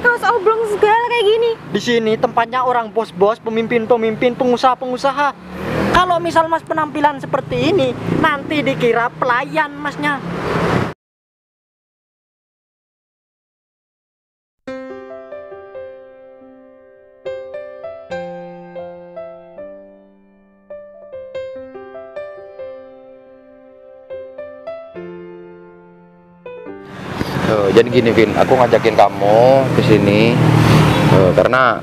kau oblong segala kayak gini? Di sini tempatnya orang bos-bos, pemimpin-pemimpin, pengusaha-pengusaha. Kalau misal mas penampilan seperti ini, nanti dikira pelayan masnya. Jadi gini Vin, aku ngajakin kamu ke sini karena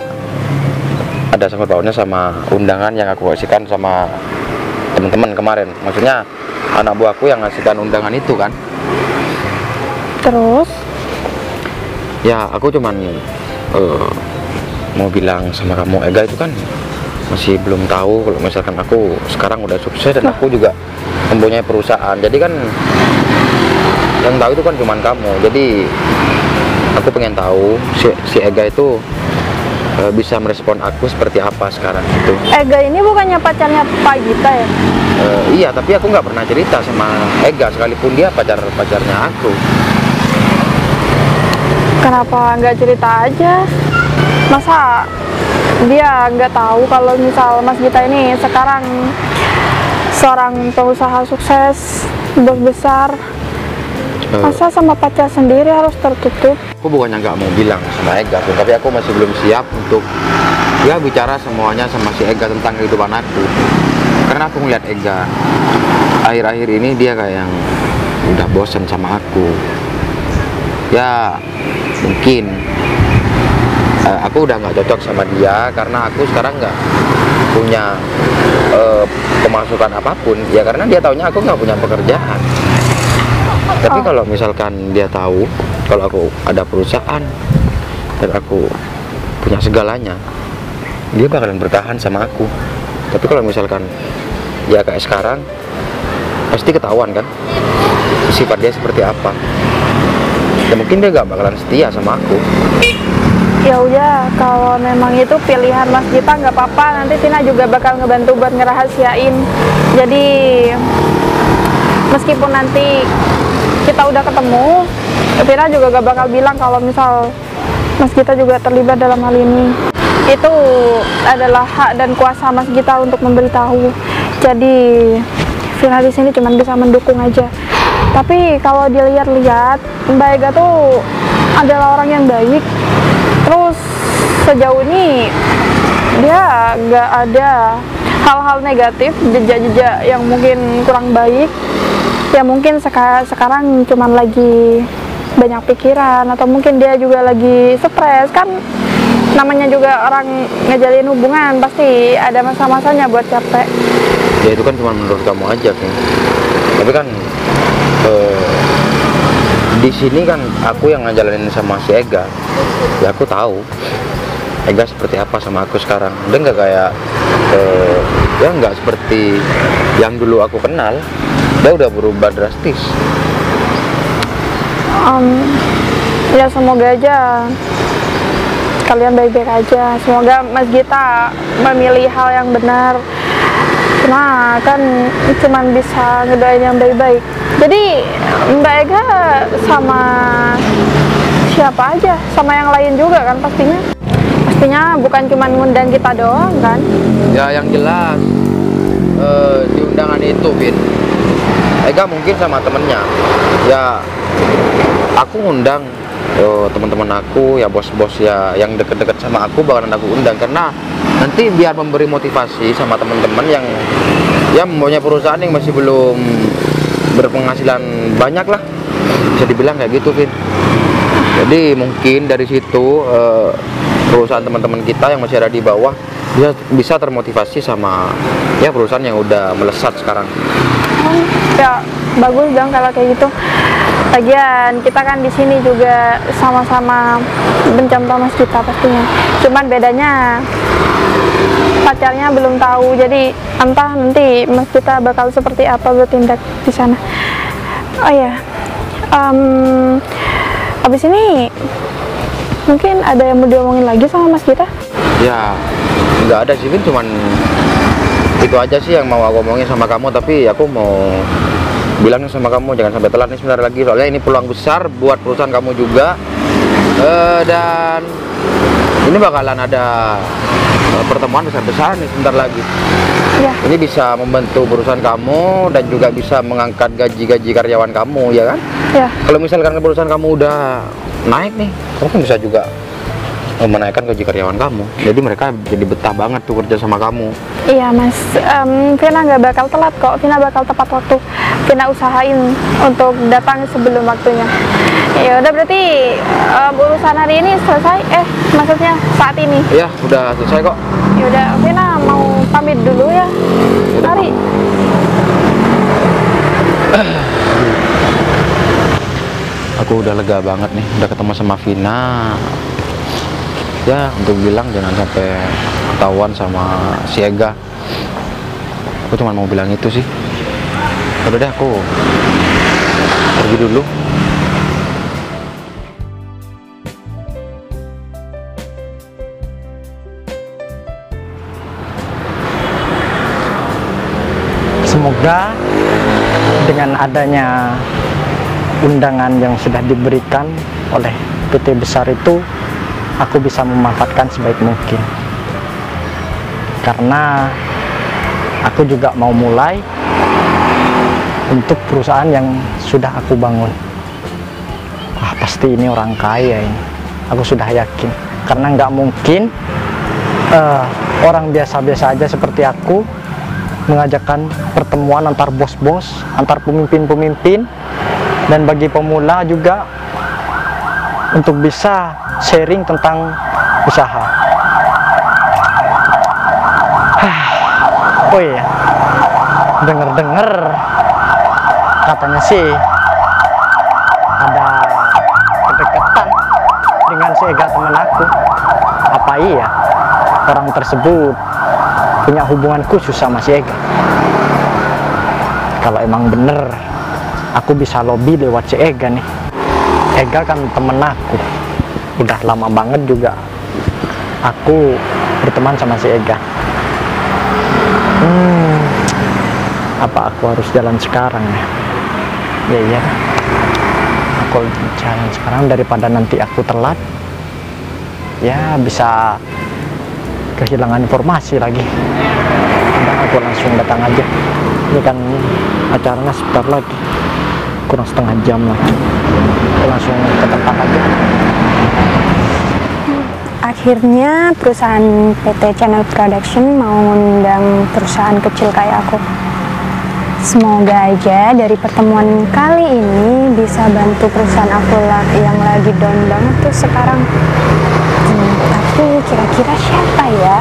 ada sangkut pautnya sama undangan yang aku kasihkan sama teman-teman kemarin. Maksudnya anak buahku yang ngasihkan undangan itu kan. Terus? Ya aku cuman mau bilang sama kamu, Ega itu kan masih belum tahu kalau misalkan aku sekarang udah sukses dan aku juga mempunyai perusahaan. Jadi kan yang tahu itu kan cuman kamu. Jadi aku pengen tahu si Ega itu bisa merespon aku seperti apa sekarang gitu. Ega ini bukannya pacarnya Pak Gita ya? Iya, tapi aku nggak pernah cerita sama Ega sekalipun dia pacarnya aku. Kenapa nggak cerita aja? Masa dia nggak tahu kalau misal Mas Gita ini sekarang seorang pengusaha sukses, bos besar? Masa sama pacar sendiri harus tertutup? Aku bukannya nggak mau bilang sama Ega, tapi aku masih belum siap untuk ya bicara semuanya sama si Ega tentang kehidupan aku. Karena aku ngeliat Ega akhir-akhir ini dia kayak yang udah bosan sama aku. Ya mungkin aku udah nggak cocok sama dia karena aku sekarang nggak punya pemasukan apapun. Ya karena dia taunya aku nggak punya pekerjaan. Tapi kalau misalkan dia tahu kalau aku ada perusahaan dan aku punya segalanya, dia bakalan bertahan sama aku. Tapi kalau misalkan dia kayak sekarang, pasti ketahuan kan sifat dia seperti apa. Ya mungkin dia gak bakalan setia sama aku. Ya udah, kalau memang itu pilihan Mas Gita nggak apa-apa. Nanti Tina juga bakal ngebantu buat ngerahasiain. Jadi meskipun nanti kita udah ketemu, Tina juga gak bakal bilang kalau misal Mas Gita juga terlibat dalam hal ini. Itu adalah hak dan kuasa Mas Gita untuk memberitahu. Jadi Vina di sini cuma bisa mendukung aja. Tapi kalau dilihat-lihat, Mbak Ega tuh adalah orang yang baik. Terus sejauh ini dia gak ada hal-hal negatif, jejak-jejak yang mungkin kurang baik. Ya mungkin sekarang cuman lagi banyak pikiran atau mungkin dia juga lagi stres kan, namanya juga orang ngejalin hubungan pasti ada masa-masanya buat capek. Ya itu kan cuma menurut kamu aja kan. Tapi kan di sini kan aku yang ngejalanin sama si Ega. Ya aku tahu Ega seperti apa sama aku sekarang. Dia nggak kayak ya nggak seperti yang dulu aku kenal. Dia udah berubah drastis. Ya semoga aja kalian baik-baik aja. Semoga Mas Gita memilih hal yang benar. Cuma kan cuman bisa ngedoain yang baik-baik. Jadi Mbak Ega sama siapa aja? Sama yang lain juga kan pastinya? Pastinya bukan cuma ngundang kita doang kan? Ya yang jelas di undangan itu Vin, Ega mungkin sama temennya. Ya aku ngundang teman-teman aku, ya bos-bos ya yang deket-deket sama aku bakalan aku undang karena nanti biar memberi motivasi sama teman-teman yang ya mempunyai perusahaan yang masih belum berpenghasilan banyak lah, bisa dibilang kayak gitu Vin. Jadi mungkin dari situ perusahaan teman-teman kita yang masih ada di bawah bisa termotivasi sama ya perusahaan yang udah melesat sekarang. Ya bagus dong kalau kayak gitu. Lagian kita kan di sini juga sama-sama mencontoh Mas Gita pastinya. Cuman bedanya pacarnya belum tahu. Jadi entah nanti Mas Gita bakal seperti apa bertindak di sana. Oh ya, abis ini mungkin ada yang mau diomongin lagi sama Mas Gita? Ya nggak ada sih Vin, cuman itu aja sih yang mau aku omongin sama kamu. Tapi aku mau bilangnya sama kamu jangan sampai telat nih sebentar lagi, soalnya ini peluang besar buat perusahaan kamu juga. Dan ini bakalan ada pertemuan besar-besar nih sebentar lagi. Ya. Ini bisa membantu perusahaan kamu dan juga bisa mengangkat gaji-gaji karyawan kamu, ya kan? Ya. Kalau misalkan perusahaan kamu udah naik nih, kamu kan bisa juga menaikkan gaji karyawan kamu. Jadi mereka jadi betah banget tuh kerja sama kamu. Iya Mas, Vina nggak bakal telat kok. Vina bakal tepat waktu. Vina usahain untuk datang sebelum waktunya. Ya udah, berarti urusan hari ini selesai. Maksudnya saat ini. Iya, udah selesai kok. Ya udah, Vina mau pamit dulu ya. Yaudah. Mari. Aku udah lega banget nih, udah ketemu sama Vina. Ya, untuk bilang jangan sampai ketahuan sama si Ega. Aku cuma mau bilang itu sih. Udah deh, aku pergi dulu. Semoga dengan adanya undangan yang sudah diberikan oleh PT besar itu, aku bisa memanfaatkan sebaik mungkin. Karena aku juga mau mulai untuk perusahaan yang sudah aku bangun. Wah, pasti ini orang kaya ini. Aku sudah yakin. Karena nggak mungkin orang biasa-biasa aja seperti aku mengajakkan pertemuan antar bos-bos, antar pemimpin-pemimpin, dan bagi pemula juga untuk bisa sharing tentang usaha. Oh iya, denger-denger katanya sih ada kedekatan dengan si Ega teman aku. Apa iya orang tersebut punya hubungan khusus sama si Ega? Kalau emang bener, aku bisa lobby lewat si Ega nih. Ega kan temen aku, udah lama banget juga aku berteman sama si Ega. Apa aku harus jalan sekarang ya? Iya, aku jalan sekarang daripada nanti aku telat. Ya, bisa kehilangan informasi lagi. Udah, aku langsung datang aja. Ini kan acaranya sebentar lagi, kurang setengah jam lagi. Aku langsung ke tempat aja. Akhirnya perusahaan PT Channel Production mau ngundang perusahaan kecil kayak aku. Semoga aja dari pertemuan kali ini bisa bantu perusahaan aku yang lagi down banget tuh sekarang. Tapi kira-kira siapa ya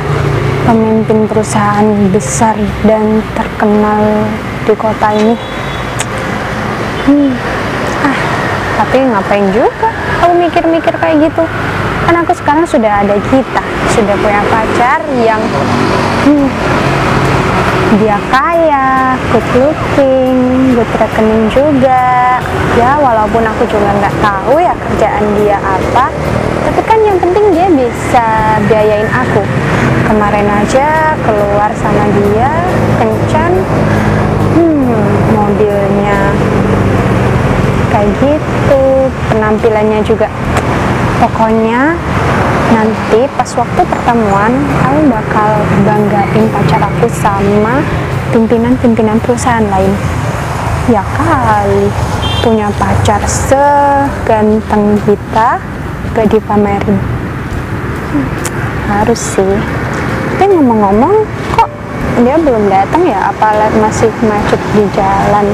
pemimpin perusahaan besar dan terkenal di kota ini? Tapi ngapain juga aku mikir-mikir kayak gitu? Kan aku sekarang sudah ada Gita, sudah punya pacar yang dia kaya, good looking, good rekening juga. Ya walaupun aku juga nggak tahu ya kerjaan dia apa, tapi kan yang penting dia bisa biayain aku. Kemarin aja keluar sama dia kencan, mobilnya kayak gitu, penampilannya juga. Pokoknya nanti pas waktu pertemuan aku bakal banggain pacar aku sama pimpinan-pimpinan perusahaan lain. Ya kali punya pacar seganteng kita gak dipamerin. Harus sih. Tapi ngomong-ngomong, kok dia belum datang ya? Apa masih macet di jalan?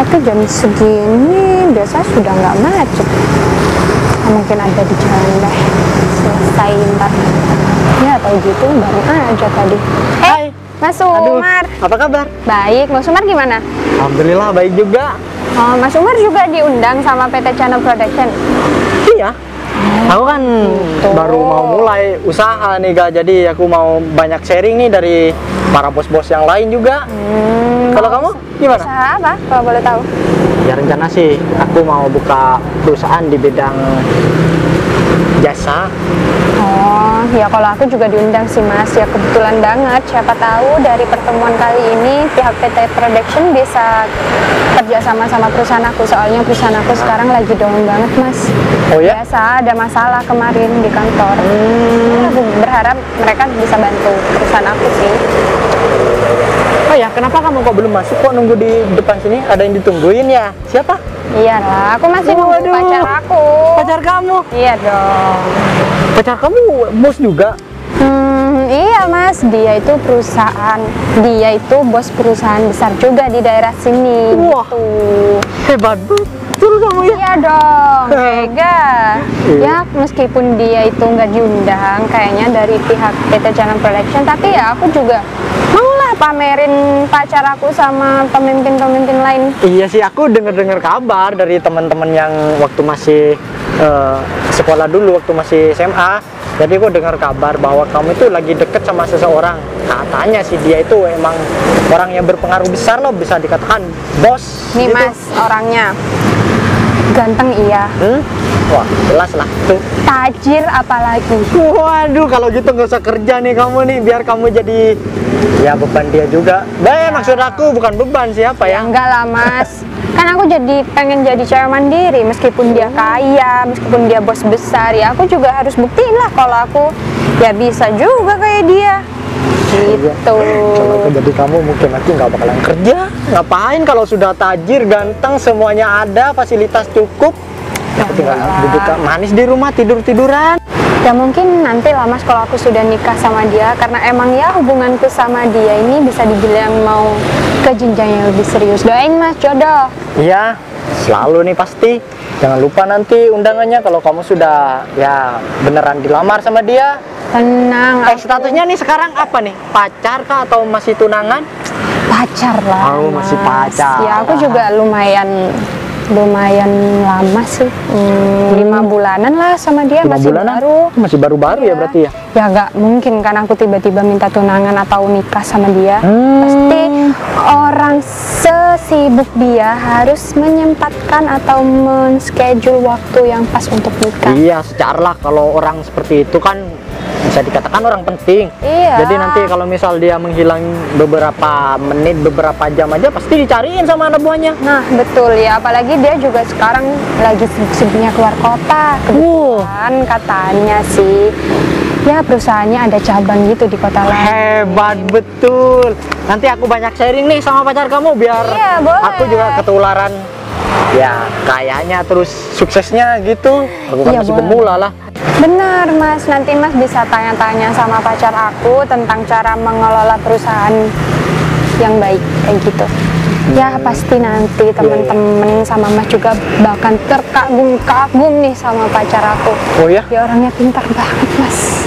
Tapi jam segini biasanya sudah nggak macet. Mungkin ada di jalan deh, selesai ntar. Ya tahu gitu baru aja tadi. Hai Mas Umar. Apa kabar? Baik, Mas Umar gimana? Alhamdulillah baik juga. Oh, Mas Umar juga diundang sama PT Channel Production. Iya, aku kan baru mau mulai usaha nih Kak, jadi aku mau banyak sharing nih dari para bos-bos yang lain juga. Kalau kamu gimana? Usaha apa kalau boleh tahu? Ya rencana sih aku mau buka perusahaan di bidang jasa. Oh, ya kalau aku juga diundang sih Mas. Ya kebetulan banget, siapa tahu dari pertemuan kali ini pihak PT Production bisa kerja sama perusahaan aku. Soalnya perusahaan aku sekarang lagi down banget Mas. Oh ya? Biasa ada masalah kemarin di kantor. Ya, aku berharap mereka bisa bantu perusahaan aku sih. Oh ya, kenapa kamu kok belum masuk? Kok nunggu di depan sini? Ada yang ditungguin ya? Siapa? Iyalah, aku masih nunggu Waduh. pacar aku. Pacar kamu? Iya dong. Pacar kamu bos juga? Iya Mas, dia itu bos perusahaan besar juga di daerah sini. Wah. Gitu. Hebat betul kamu ya? Iya dong, Ega. Ya meskipun dia itu nggak diundang kayaknya dari pihak PT Channel Production, tapi ya aku juga maulah pamerin pacar aku sama pemimpin-pemimpin lain. Iya sih, aku dengar kabar dari teman-teman yang waktu masih sekolah dulu, waktu masih SMA. Jadi aku dengar kabar bahwa kamu itu lagi deket sama seseorang. Katanya sih dia itu emang orang yang berpengaruh besar loh, bisa dikatakan bos. Nih gitu. Mas, orangnya ganteng iya, Wah, jelas lah tuh. tajir apalagi. Waduh, kalau gitu nggak usah kerja nih kamu nih, biar kamu jadi ya beban dia juga. Maksud aku bukan beban, siapa ya? Enggak lah Mas, kan aku jadi pengen jadi cewek mandiri. Meskipun dia kaya, meskipun dia bos besar, ya aku juga harus buktiin lah kalau aku ya bisa juga kayak dia gitu. Kalau aku jadi kamu mungkin aku nggak bakalan kerja. Ngapain kalau sudah tajir, ganteng, semuanya ada, fasilitas cukup. Aku tinggal duduk manis di rumah, tidur-tiduran. Ya mungkin nanti lah Mas kalau aku sudah nikah sama dia, karena emang ya hubunganku sama dia ini bisa dibilang mau ke jenjang yang lebih serius. Doain Mas jodoh. Iya, selalu nih pasti. Jangan lupa nanti undangannya kalau kamu sudah ya beneran dilamar sama dia. Tenang. Statusnya nih sekarang apa nih? Pacar kah atau masih tunangan? Pacar lah. Oh, masih Mas. pacar. Ya aku juga lumayan lama sih, 5 bulanan lah sama dia. 5 masih bulanan? baru. Masih baru-baru ya berarti ya? Ya nggak mungkin kan aku tiba-tiba minta tunangan atau nikah sama dia. Pasti orang sesibuk dia harus menyempatkan atau men-schedule waktu yang pas untuk nikah. Iya, secara lah kalau orang seperti itu kan bisa dikatakan orang penting. Iya. Jadi nanti kalau misal dia menghilang beberapa menit, beberapa jam aja pasti dicariin sama anak buahnya. Nah betul ya, apalagi dia juga sekarang lagi sibuk-sibuknya keluar kota. Kebetulan katanya sih ya perusahaannya ada cabang gitu di kota lain. Hebat betul. Nanti aku banyak sharing nih sama pacar kamu biar Iya, boleh. aku juga ketularan. Ya kayaknya terus suksesnya gitu. Aku kan Iya, masih boleh. pemula lah. Benar Mas, nanti Mas bisa tanya-tanya sama pacar aku tentang cara mengelola perusahaan yang baik kayak gitu. Ya pasti nanti temen-temen sama Mas juga bahkan terkagum-kagum nih sama pacar aku. Oh ya? Dia orangnya pintar banget Mas.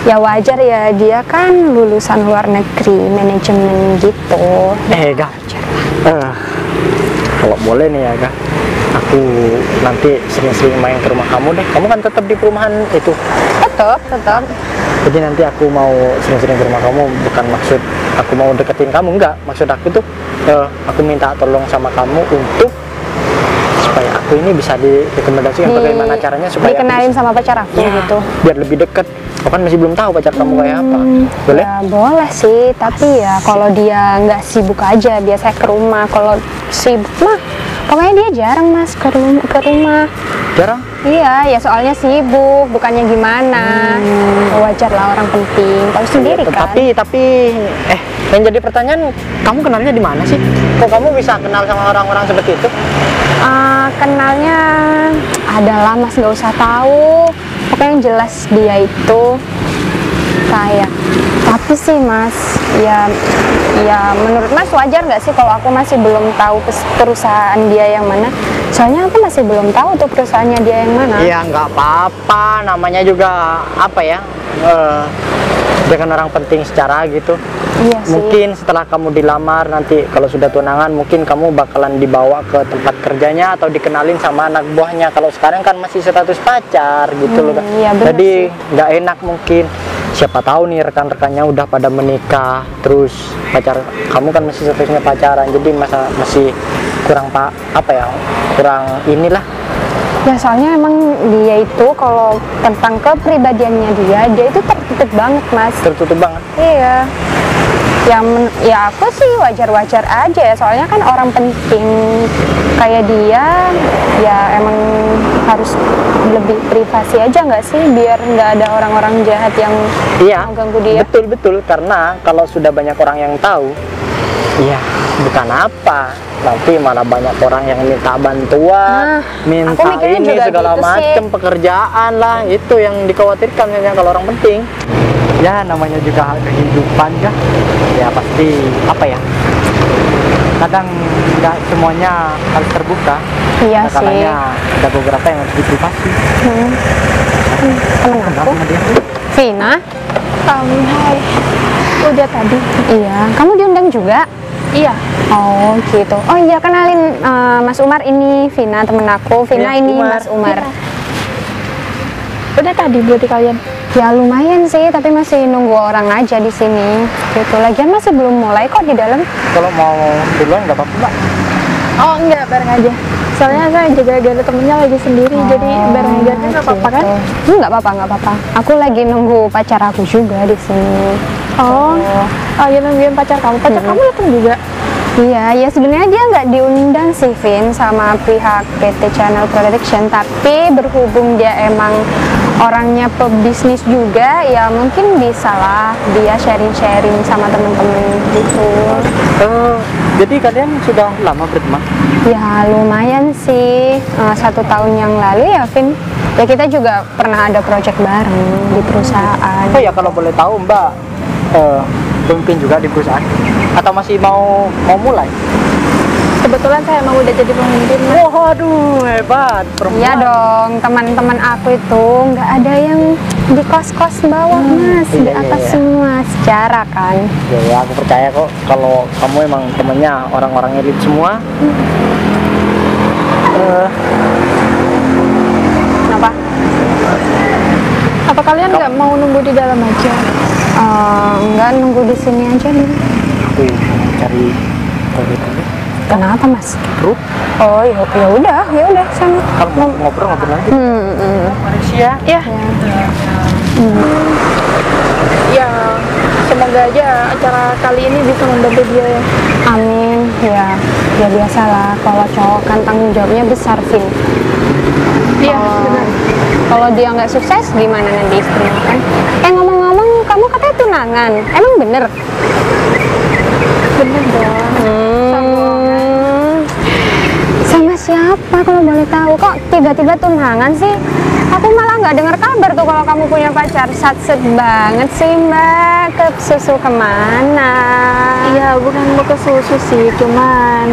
Ya wajar ya, dia kan lulusan luar negeri, manajemen gitu. Gak. Kalau boleh nih ya Kak, aku nanti sering-sering main ke rumah kamu deh. Kamu kan tetap di perumahan itu. Tetap. Jadi nanti aku mau sering-sering ke rumah kamu, bukan maksud aku mau deketin kamu, enggak. Maksud aku tuh aku minta tolong sama kamu untuk supaya aku ini bisa direkomendasikan bagaimana caranya supaya aku dikenalin sama pacar aku gitu. biar lebih dekat. Aku kan masih belum tahu pacar kamu kayak apa. Boleh? Ya boleh sih, tapi ya kalau dia nggak sibuk aja, biasanya ke rumah. Kalau sibuk mah, pokoknya dia jarang Mas ke rumah. Jarang? Iya, ya soalnya sibuk, bukannya gimana. Wajar lah, orang penting. Tahu sendiri kan. Tapi yang jadi pertanyaan, kamu kenalnya di mana sih? Kok kamu bisa kenal sama orang-orang seperti itu? Kenalnya adalah Mas nggak usah tahu. Pokoknya yang jelas dia itu kaya. Tapi sih Mas, ya menurut Mas wajar nggak sih kalau aku masih belum tahu perusahaan dia yang mana? Soalnya aku masih belum tahu tuh perusahaannya dia yang mana. Iya nggak apa-apa, namanya juga apa ya? Dia kan orang penting secara gitu. Iya sih. Mungkin setelah kamu dilamar nanti kalau sudah tunangan mungkin kamu bakalan dibawa ke tempat kerjanya atau dikenalin sama anak buahnya. Kalau sekarang kan masih status pacar gitu loh. Iya, bener jadi sih. nggak enak mungkin. Siapa tahu nih rekan-rekannya udah pada menikah, terus pacar kamu kan masih statusnya pacaran, jadi masih kurang kurang inilah Ya soalnya emang dia itu kalau tentang kepribadiannya dia itu tertutup banget mas. Tertutup banget. Iya. Ya aku sih wajar-wajar aja ya, soalnya kan orang penting kayak dia ya emang harus lebih privasi aja nggak sih, biar nggak ada orang-orang jahat yang Iya, mau ganggu dia. betul, karena kalau sudah banyak orang yang tahu, ya bukan apa, nanti malah banyak orang yang minta bantuan, Nah, minta aku mikirnya ini juga segala gitu sih. macam, pekerjaan lah, itu yang dikhawatirkan hanya kalau orang penting. Ya namanya juga kehidupan ya pasti apa ya, kadang nggak semuanya harus terbuka. Iya Nah, sih. karenanya ada beberapa yang harus diprivasi. Temen Kenapa aku, sama dia? Vina. Hai. Udah tadi. Iya, kamu diundang juga? Iya. Oh gitu. Oh iya, kenalin Mas Umar, ini Vina temen aku. Vina Ya, ini Umar. Mas Umar. Iya. Udah tadi berarti kalian. Ya lumayan sih, tapi masih nunggu orang aja di sini. Gitu. Lagian masih belum mulai kok di dalam. Kalau mau duluan nggak apa-apa, Mbak. Oh enggak, bareng aja. Soalnya saya juga gak ada temennya lagi sendiri, jadi bareng aja nggak apa-apa kan? Nggak apa-apa. Aku lagi nunggu pacar aku juga di sini. Oh ya nungguin pacar kamu. Pacar kamu datang juga? Iya, ya sebenarnya dia nggak diundang sih, Vin, sama pihak PT Channel Production, tapi berhubung dia emang orangnya pebisnis juga, ya mungkin bisa lah dia sharing-sharing sama temen-temen gitu. Jadi kalian sudah lama berteman? Ya lumayan sih, 1 tahun yang lalu ya, Vin. Ya kita juga pernah ada project bareng di perusahaan. Oh ya, kalau boleh tahu Mbak, pemimpin juga di perusahaan? Atau masih mau mulai? Kebetulan saya emang udah jadi pemimpin. Waduh, hebat, perempuan. Iya dong, teman-teman aku itu nggak ada yang di kos-kos bawah mas, di iya, atas iya. semua secara kan. Ya, aku percaya kok kalau kamu emang temennya orang-orang elit semua. Kenapa? Apa kalian nggak mau nunggu di dalam aja? Nggak, nunggu di sini aja dulu. Aku cari toilet dulu. Kenapa mas? Bro, Oh ya udah sana. kalau mau ngobrol lagi. Malaysia. Ya. Ya, semoga aja acara kali ini bisa membantu dia ya. Amin. Ya biasalah, kalau cowok kan tanggung jawabnya besar, Vin. Iya, benar. Kalau dia nggak sukses, gimana nanti istrinya kan? Ngomong-ngomong, kamu katanya tunangan, emang bener? Bener dong. Sama siapa kalau boleh tahu? Kok tiba-tiba tunangan sih? Aku malah nggak dengar kabar tuh kalau kamu punya pacar. Satset banget sih mbak. Ke susu kemana? Iya, bukan mau ke susu sih, cuman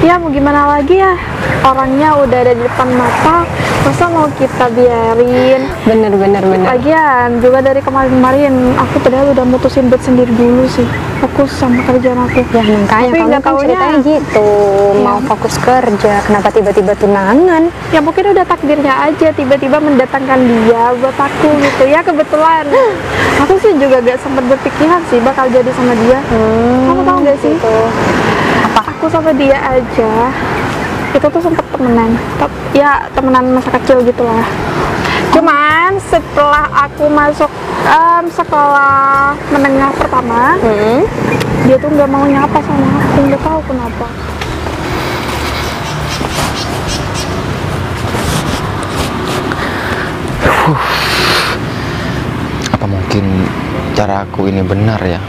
ya mau gimana lagi ya, orangnya udah ada di depan mata, masa mau kita biarin. Bener. Lagian juga dari kemarin-kemarin aku padahal udah mutusin buat sendiri dulu sih, fokus sama kerjaan aku. Ya makanya Tapi kamu nggak kan taunya- ceritanya gitu, mau fokus kerja. Kenapa tiba-tiba tunangan? Ya mungkin udah takdirnya aja tiba-tiba mendatangkan dia buat aku gitu ya, kebetulan. Aku sih juga gak sempat berpikiran sih bakal jadi sama dia. Kamu tahu gak sih? Gitu. Aku sama dia aja itu tuh sempat temenan, ya temenan masa kecil gitulah. Cuman setelah aku masuk sekolah menengah pertama, dia tuh nggak mau nyapa sama aku, nggak tahu kenapa. Apa mungkin cara aku ini benar ya?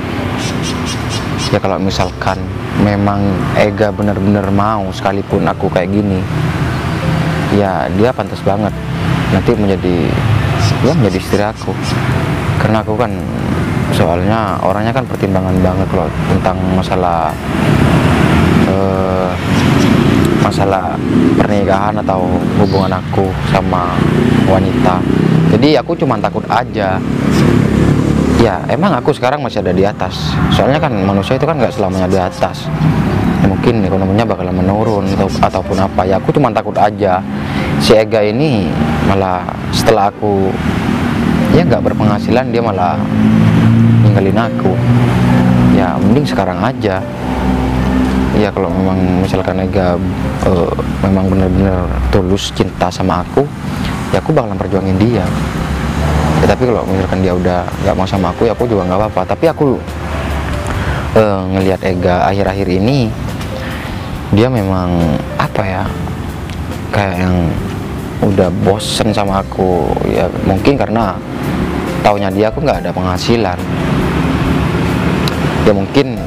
Ya kalau misalkan memang Ega benar-benar mau, sekalipun aku kayak gini, ya dia pantas banget nanti menjadi istri aku. Karena aku kan soalnya orangnya kan pertimbangan banget loh tentang masalah pernikahan atau hubungan aku sama wanita. Jadi aku cuma takut aja. Ya emang aku sekarang masih ada di atas. Soalnya kan manusia itu kan nggak selamanya di atas. Ya, mungkin ekonominya bakalan menurun ataupun apa. Ya aku cuma takut aja si Ega ini malah setelah aku ya nggak berpenghasilan dia malah ninggalin aku. Ya mending sekarang aja. ya kalau memang misalkan Ega memang benar-benar tulus cinta sama aku, ya aku bakalan perjuangin dia. Ya, tapi kalau misalkan dia udah nggak mau sama aku, ya aku juga nggak apa-apa. Tapi aku ngelihat Ega akhir-akhir ini, dia memang apa ya, kayak yang udah bosen sama aku. Ya mungkin karena taunya dia aku nggak ada penghasilan. Ya mungkin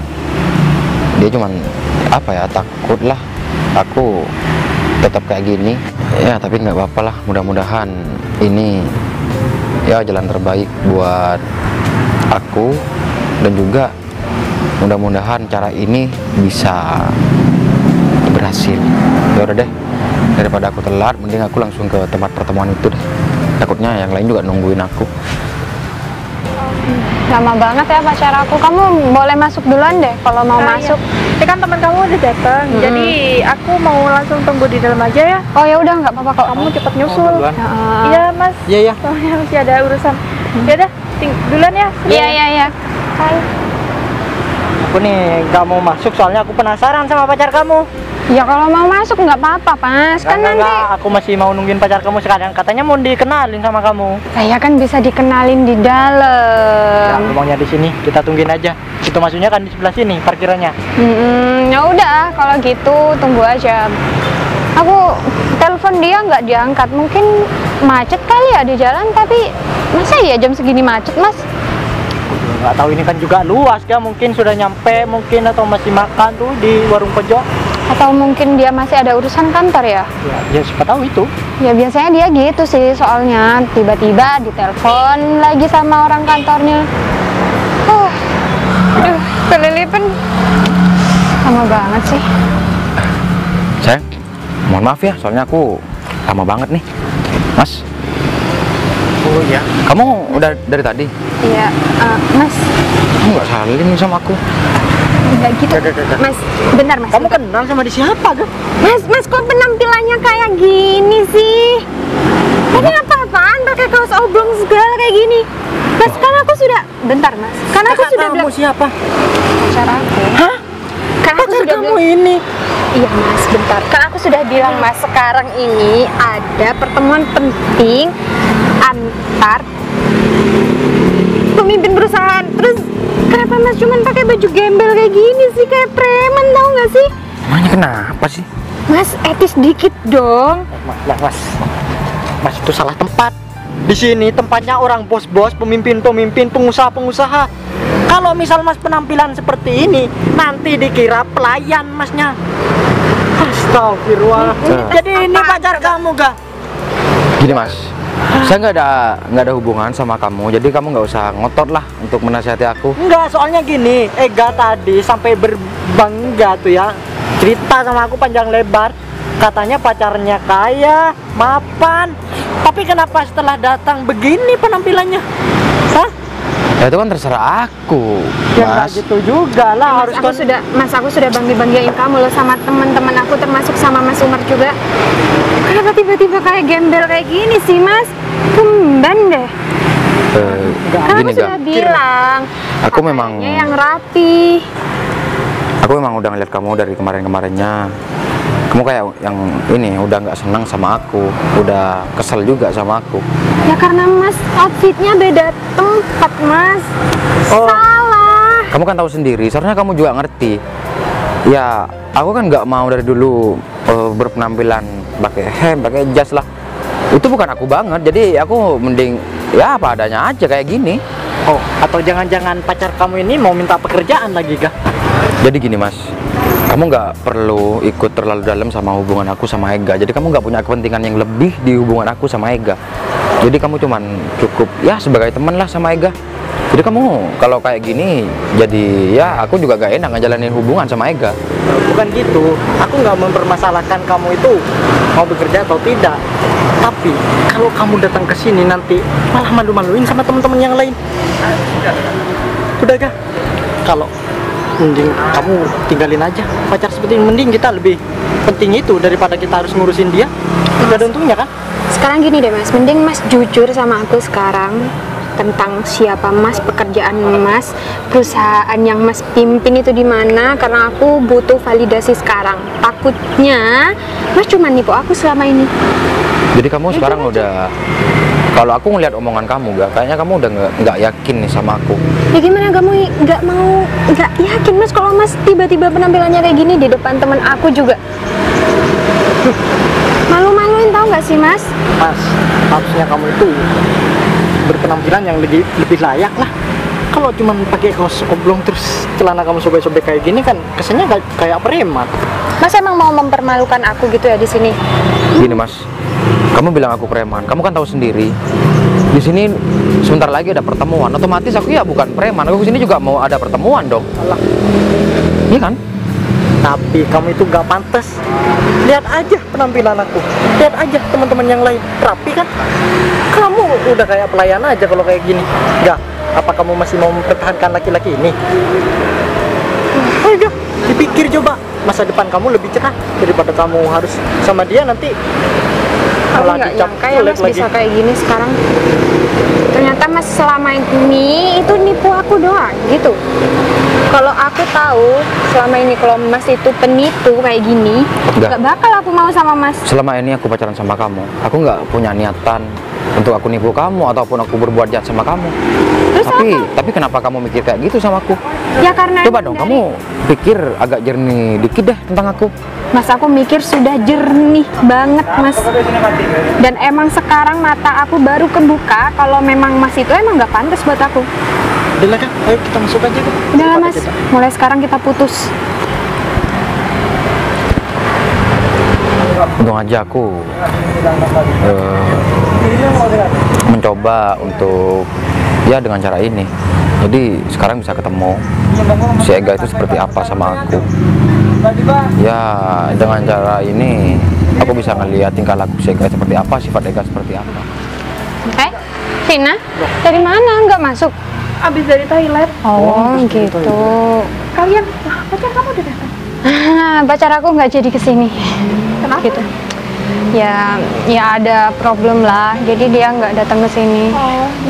dia cuman apa ya, takut lah aku tetap kayak gini. Ya tapi nggak apa-apa lah, mudah-mudahan ini ya jalan terbaik buat aku, dan juga mudah-mudahan cara ini bisa berhasil. Ya udah deh, daripada aku telat, mending aku langsung ke tempat pertemuan itu deh. Takutnya yang lain juga nungguin aku. Lama banget ya pacar aku. Kamu boleh masuk duluan deh kalau mau masuk. Ini kan teman kamu udah datang, jadi aku mau langsung tunggu di dalam aja ya. Oh ya udah, nggak apa-apa kok. Kamu cepet nyusul. Heeh. Iya mas. Iya. Soalnya masih ada urusan. Ya udah, duluan ya. Iya. Hai. Aku nih nggak mau masuk soalnya aku penasaran sama pacar kamu. Ya kalau mau masuk nggak apa-apa, Mas. Kan nanti Aku masih mau nungguin pacar kamu sekarang. Katanya mau dikenalin sama kamu. saya kan bisa dikenalin di Ya, dalam. rumahnya di sini. Kita tungguin aja. Itu maksudnya kan di sebelah sini parkirannya. Ya udah, kalau gitu tunggu aja. Aku telepon dia nggak diangkat. Mungkin macet kali ya di jalan. Tapi masa ya jam segini macet, Mas? Nggak tahu, ini kan juga luas ya. Mungkin sudah nyampe, mungkin, atau masih makan tuh di warung pojok. Atau mungkin dia masih ada urusan kantor ya? Ya siapa tahu itu. Ya biasanya dia gitu sih, soalnya tiba-tiba ditelepon lagi sama orang kantornya. Aduh, kelilipan. Lama banget sih. Sayang, mohon maaf ya, soalnya aku lama banget nih. Mas, Oh ya. kamu udah dari tadi? Iya, Mas. Kamu nggak salim sama aku? Enggak gitu. Mas, bentar Mas. Kamu kenal sama di siapa, Ga? Mas kok penampilannya kayak gini sih? Ini apa-apaan pakai kaos oblong segala kayak gini? Mas, kan aku sudah, bentar Mas. Kan aku sudah Kamu bilang siapa? pacar aku. Hah? Kan aku Pacar sudah kamu bilang, ini? iya Mas, bentar. Kan aku sudah bilang Mas, sekarang ini ada pertemuan penting antar pemimpin perusahaan. Terus kenapa Mas cuman pakai baju gembel kayak gini sih, kayak preman, tau nggak sih? Emangnya kenapa sih? Mas, etis dikit dong. Mas itu salah tempat. Di sini tempatnya orang bos-bos, pemimpin-pemimpin, pengusaha-pengusaha. Kalau misal Mas penampilan seperti ini, nanti dikira pelayan Masnya. Astagfirullah. Jadi ini pacar kamu, Ga? Gini Mas, saya nggak ada hubungan sama kamu, jadi kamu nggak usah ngotot lah untuk menasihati aku. Enggak, soalnya gini, Ega tadi sampai berbangga tuh ya, cerita sama aku panjang lebar. Katanya pacarnya kaya, mapan. Tapi kenapa setelah datang begini penampilannya? Hah? Ya itu kan terserah aku, Ya nggak Mas. gitu juga lah, harus kan. Mas, aku sudah bangga-banggain kamu loh sama teman-teman aku, termasuk sama Mas Umar juga. Kenapa tiba-tiba kayak gembel kayak gini sih, Mas? Kemban deh. Kan aku Gini sudah Ga, bilang. Aku memang- pakainya yang rapi. aku memang udah ngeliat kamu dari kemarin-kemarinnya. Kamu kayak yang ini udah nggak senang sama aku, udah kesel juga sama aku. Ya karena Mas outfitnya beda tempat, Mas. Oh. Salah. Kamu kan tahu sendiri, seharusnya kamu juga ngerti. Ya, aku kan nggak mau dari dulu berpenampilan pakai hem, pakai jas lah. Itu bukan aku banget, jadi aku mending ya apa adanya aja kayak gini. Oh, atau jangan-jangan pacar kamu ini mau minta pekerjaan lagi, Ga? Jadi gini Mas, kamu nggak perlu ikut terlalu dalam sama hubungan aku sama Ega. Jadi kamu nggak punya kepentingan yang lebih di hubungan aku sama Ega. Jadi kamu cuman cukup ya sebagai teman lah sama Ega. Jadi kamu kalau kayak gini, jadi ya aku juga gak enak ngejalanin hubungan sama Ega. Bukan gitu, aku nggak mempermasalahkan kamu itu mau bekerja atau tidak. Tapi kalau kamu datang ke sini nanti malah malu-maluin sama teman-teman yang lain. Udah, Ga? Kalau mending kamu tinggalin aja pacar seperti ini. Mending kita lebih penting itu daripada kita harus ngurusin dia. Udah ada untungnya kan? Sekarang gini deh Mas, mending Mas jujur sama aku sekarang. tentang siapa Mas, pekerjaan Mas, perusahaan yang Mas pimpin itu di mana, karena aku butuh validasi sekarang. Takutnya Mas cuma nipu aku selama ini. Jadi kamu sekarang udah, kalau aku ngeliat omongan kamu kayaknya kamu udah nggak yakin nih sama aku. Ya gimana kamu nggak yakin Mas kalau Mas tiba-tiba penampilannya kayak gini di depan teman aku juga? Malu-maluin tahu nggak sih Mas? Mas, harusnya kamu itu berpenampilan yang lebih layak lah. Kalau cuma pakai kaos oblong terus celana kamu sobek-sobek kayak gini kan kesannya kayak preman. Mas emang mau mempermalukan aku gitu ya di sini? Gini Mas, kamu bilang aku preman, kamu kan tahu sendiri. Di sini sebentar lagi ada pertemuan, otomatis aku ya bukan preman. Aku kesini juga mau ada pertemuan dong. Alah. Iya kan? Tapi kamu itu gak pantas. Lihat aja penampilan aku, lihat aja teman-teman yang lain, rapi kan? Kamu udah kayak pelayan aja kalau kayak gini. Gak, apa kamu masih mau mempertahankan laki-laki ini? Ayo, dipikir coba, masa depan kamu lebih cerah daripada kamu harus sama dia nanti. Aku nggak nyangka ya Mas bisa kayak gini sekarang. Ternyata Mas selama ini itu nipu aku doang gitu. Kalau aku tahu selama ini kalau Mas itu penipu kayak gini, nggak bakal aku mau sama Mas. Selama ini aku pacaran sama kamu, aku nggak punya niatan untuk aku nipu kamu ataupun aku berbuat jahat sama kamu. Terus Tapi kenapa kamu mikir kayak gitu sama aku? Ya karena Coba dong kamu pikir agak jernih dikit deh tentang aku. Mas, aku mikir sudah jernih banget Mas. Dan emang sekarang mata aku baru kebuka kalau memang Mas itu emang nggak pantas buat aku. Udah lah kan, ayo kita masuk aja kan. Udah lah Mas, mulai sekarang kita putus. Untung aja aku mencoba untuk ya dengan cara ini. Jadi sekarang bisa ketemu si Ega itu seperti apa sama aku. Ya dengan cara ini aku bisa ngeliat tingkah laku si Ega seperti apa, sifat Ega seperti apa. Vina, dari mana? Nggak masuk? Abis dari toilet. Oh gitu. Kalian, pacar kamu udah datang? Pacar aku nggak jadi kesini. Kenapa? Gitu. Ya ada problem lah. Jadi dia nggak datang ke sini.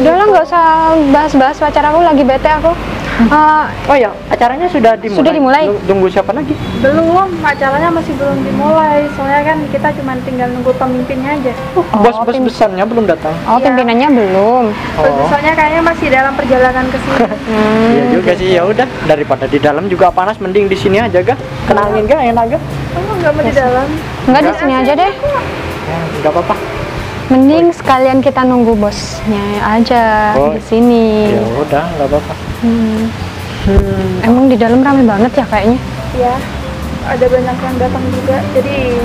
Udahlah nggak usah bahas-bahas pacar aku, lagi bete aku. Oh ya, acaranya sudah dimulai. Sudah dimulai. Tunggu siapa lagi? Belum, acaranya masih belum dimulai. Soalnya kan kita cuma tinggal nunggu pemimpinnya aja. Bos-bos besarnya belum datang. Oh, pimpinannya belum. Soalnya kayaknya masih dalam perjalanan ke sini. Iya juga sih, ya udah daripada di dalam juga panas, mending di sini aja gak? Kena angin gak? Enak gak? Kamu nggak mau di dalam? Enggak, di sini aja deh. Ya, nggak apa-apa. Mending sekalian kita nunggu bosnya aja di sini. Ya udah, nggak apa-apa. Emang di dalam ramai banget ya kayaknya. Ya, ada banyak yang datang juga. Jadi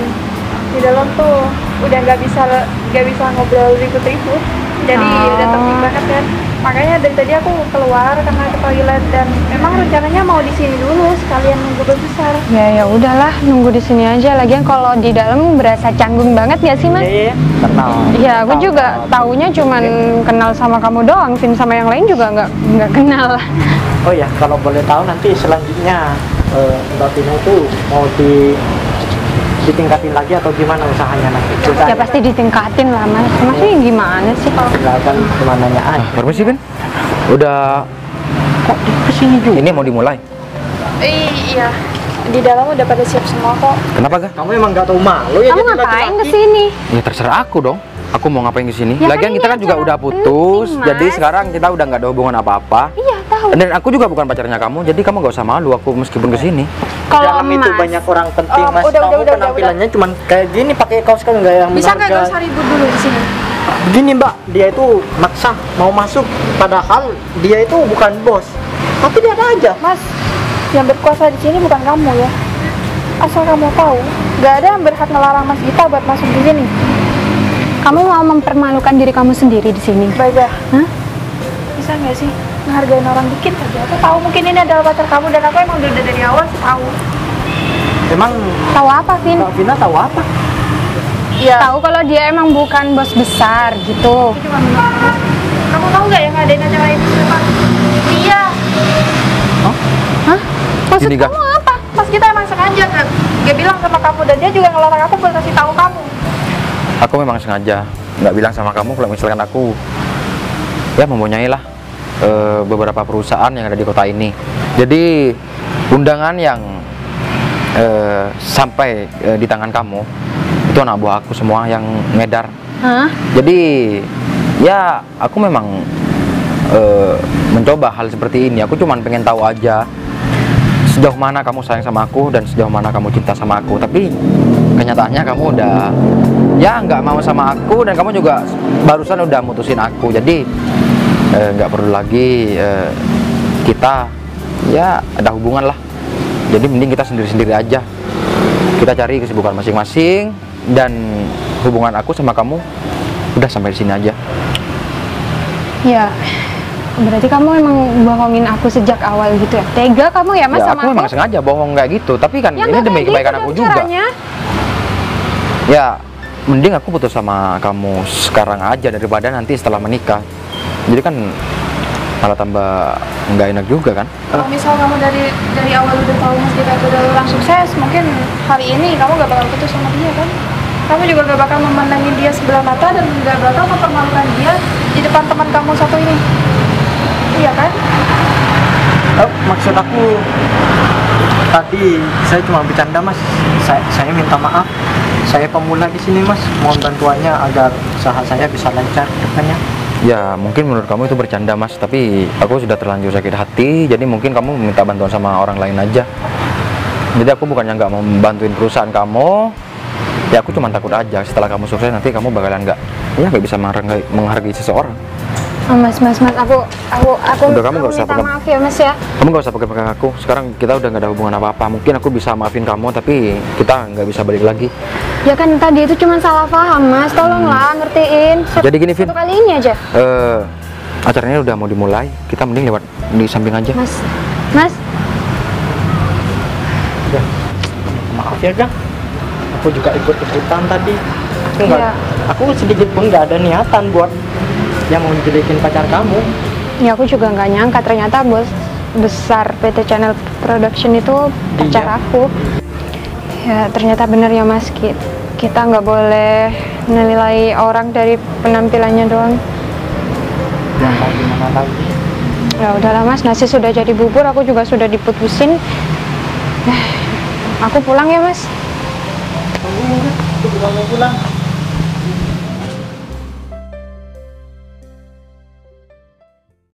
di dalam tuh udah nggak bisa ngobrol ribut-ribut. Jadi udah topik banget kan. Makanya dari tadi aku keluar karena ke toilet dan emang rencananya mau di sini dulu sekalian nunggu bos besar. Ya udahlah, nunggu di sini aja. Lagian kalau di dalam berasa canggung banget ya sih Mas? Iya, kenal. Iya, aku juga taunya cuman kenal sama kamu doang. Vin sama yang lain juga nggak kenal. Oh ya, kalau boleh tahu nanti selanjutnya Mbak Vina itu mau ditingkatin lagi atau gimana usahanya nanti? Ya pasti ditingkatin lah Mas. Maksudnya gimana sih? Enggak kan, cuma nanya aja. Permisi Vin, udah Kok kesini juga? ini mau dimulai? Iya, di dalam udah pada siap semua kok. Kenapa Ga? Kamu emang nggak tahu malu ya? Kamu jadi ngapain laki-laki? kesini? Ya terserah aku dong. Aku mau ngapain ke sini? Ya Lagian kan kita ini kan juga acara udah putus, penting, jadi Mas. sekarang kita udah nggak ada hubungan apa-apa. Iya tahu. Dan aku juga bukan pacarnya kamu, jadi kamu nggak usah malu aku meskipun ke sini. Kalau Dalam itu Mas, banyak orang penting, Mas. udah, Kamu udah, penampilannya cuman kayak gini, pakai kaos kan nggak yang Bisa nggak menghargai. usah ribut dulu di sini? Begini Mbak, dia itu maksa mau masuk, padahal dia itu bukan bos. Tapi dia ada aja. Mas, yang berkuasa di sini bukan kamu ya. Asal kamu tahu, nggak ada yang berhak ngelarang Mas Gita buat masuk di sini. kamu mau mempermalukan diri kamu sendiri di sini. Baiklah, Hah? bisa nggak sih menghargai orang dikit aja? Aku tahu mungkin ini adalah pacar kamu dan aku emang udah dari awal tahu. Emang Tahu apa, Vin? Mbak Vina tahu apa? Iya. Tahu kalau dia emang bukan bos besar gitu. Cuma menurut kamu tahu nggak yang ngadain acara itu siapa? Iya. Hah? Maksud Gini, Ga. kamu apa? Pas kita emang sengaja nggak bilang sama kamu dan dia juga ngelarang aku buat kasih tahu kamu. Aku memang sengaja nggak bilang sama kamu kalau misalkan aku ya mempunyai lah beberapa perusahaan yang ada di kota ini. Jadi undangan yang sampai di tangan kamu itu anak buah aku semua yang ngedar. Hah? Jadi ya aku memang mencoba hal seperti ini. Aku cuman pengen tahu aja sejauh mana kamu sayang sama aku dan sejauh mana kamu cinta sama aku. Tapi kenyataannya kamu udah ya nggak mau sama aku, dan kamu juga barusan udah mutusin aku. Jadi nggak perlu lagi kita ya ada hubungan lah. Jadi mending kita sendiri-sendiri aja. Kita cari kesibukan masing-masing, dan hubungan aku sama kamu udah sampai di sini aja. Ya, berarti kamu emang bohongin aku sejak awal gitu ya? Tega kamu ya, Mas, Ya, sama aku memang sengaja bohong kayak gitu, tapi kan Ya, ini nggak demi kayak kebaikan gitu aku dong juga. caranya. Ya, mending aku putus sama kamu sekarang aja daripada nanti setelah menikah. Jadi kan malah tambah nggak enak juga kan? Kalau misal kamu dari awal udah tahu mas kita itu udah orang sukses, mungkin hari ini kamu gak bakal putus sama dia kan? Kamu juga gak bakal memandangi dia sebelah mata dan gak bakal mempermalukan dia di depan teman kamu satu ini. Iya kan? Maksud aku tadi saya cuma bercanda mas. Saya minta maaf. Saya pemula di sini mas. Mohon bantuannya agar usaha saya bisa lancar ke depannya. Ya, mungkin menurut kamu itu bercanda mas, tapi aku sudah terlanjur sakit hati. Jadi mungkin kamu minta bantuan sama orang lain aja. Jadi aku bukannya nggak mau membantuin perusahaan kamu, ya aku cuma takut aja setelah kamu sukses nanti kamu bakalan nggak bisa menghargai seseorang. Oh, mas, aku Udah, kamu nggak usah minta pegang. maaf ya, Mas ya. Kamu nggak usah pegang aku. Sekarang kita udah nggak ada hubungan apa-apa. Mungkin aku bisa maafin kamu, tapi kita nggak bisa balik lagi. Ya kan tadi itu cuma salah paham, Mas. Tolonglah ngertiin. Jadi gini, Vin. Satu kali ini aja. Acaranya udah mau dimulai. Kita mending lewat di samping aja. Mas. Ya, maaf ya Kang. Aku juga ikut-ikutan tadi. Iya. Aku sedikit pun nggak ada niatan buat yang mau jelekin pacar kamu. Ya aku juga nggak nyangka ternyata bos besar PT Channel Production itu pacar Iya. aku. Ya ternyata benar ya Mas, kita nggak boleh menilai orang dari penampilannya doang. Ya mau gimana lagi? Ya udahlah Mas, nasi sudah jadi bubur, aku juga sudah diputusin. Aku pulang ya Mas. Aku juga mau pulang.